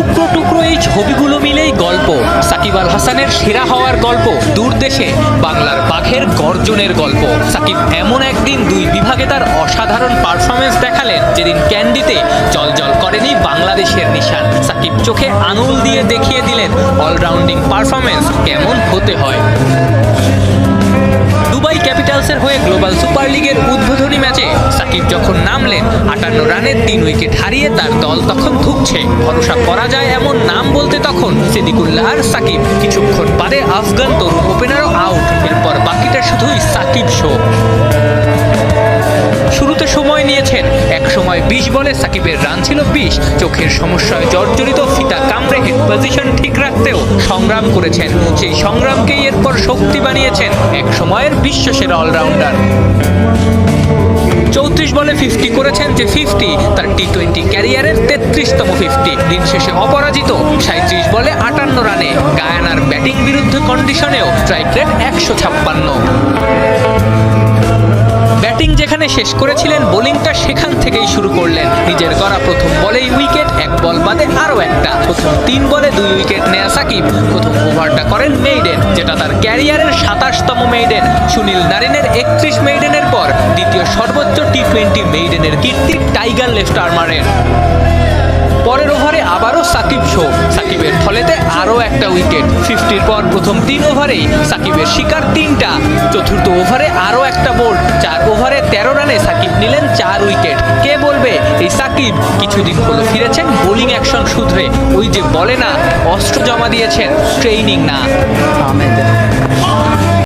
টুকরো টুকরো এই ছবিগুলো মিলেই গল্প, সাকিব আল হাসানের সেরা হওয়ার গল্প, দূর দেশে বাংলার বাঘের গর্জনের গল্প। সাকিব এমন একদিন দুই বিভাগে তার অসাধারণ পারফরমেন্স দেখালেন যেদিন ক্যান্ডিতে জলজল করেনি বাংলাদেশের নিশান। সাকিব চোখে আঙুল দিয়ে দেখিয়ে দিলেন অলরাউন্ডিং পারফরমেন্স কেমন হতে হয়। দুবাই ক্যাপিটালসের হয়ে গ্লোবাল সুপার লিগের উদ্বোধনী ম্যাচে সাকিব যখন নামলেন 58 রানের 3 উইকেট হারিয়ে তার দল তখন ধুঁকছে। ভরসা করা যায় এমন নাম বলতে তখন সিদ্দিকুল্লাহ আর সাকিব। কিছুক্ষণ বাদে আফগান তরুণ ওপেনারও আউট। এরপর বাকিটা শুধুই সাকিব শো। শুরুতে সময় নিয়েছেন, এক সময় 20 বলে সাকিবের রান ছিল 20। চোখের সমস্যায় জর্জরিত ফিতা কামড়ে হেড পজিশন ঠিক রাখতেও সংগ্রাম করেছেন। সেই সংগ্রামকেই এরপর শক্তি বানিয়েছেন এক সময়ের বিশ্বসেরা অলরাউন্ডার। 34 বলে 50 করেছেন, যে 50 তার টি-20 ক্যারিয়ারের 33তম 50। দিন শেষে অপরাজিত 37 বলে 58 রানে। গায়ানার ব্যাটিং বিরুদ্ধে কন্ডিশনেও স্ট্রাইক রেট 156। ব্যাটিং যেখানে শেষ করেছিলেন, বোলিংটা সেখান থেকেই শুরু করলেন। নিজের গড়া প্রথম বলেই উইকেট, এক বল বাদে আরও একটা। প্রথম 3 বলে 2 উইকেট নেয়া সাকিব প্রথম ওভারটা করেন মেইডেন, যেটা তার ক্যারিয়ারের 27তম মেইডেন। সুনীল নারিনের 31 মেইডেনের পর দ্বিতীয় সর্বোচ্চ টি-20 মেইডেনের কীর্তি টাইগার লেফট আর্মারের। পরের ওভারে আবারও সাকিব শো, সাকিবের থলেতে আরও একটা উইকেট। 50-র পর প্রথম 3 ওভারেই সাকিবের শিকার 3টা। চতুর্থ ওভারে আরও একটা বোল্ড। 4 ওভারে 13 রানে সাকিব নিলেন 4 উইকেট। কে বলবে এই সাকিব কিছুদিন হলো ফিরেছেন বোলিং অ্যাকশন শুধরে। ওই যে বলে না, অস্ত্র জমা দিয়েছেন, ট্রেনিং না।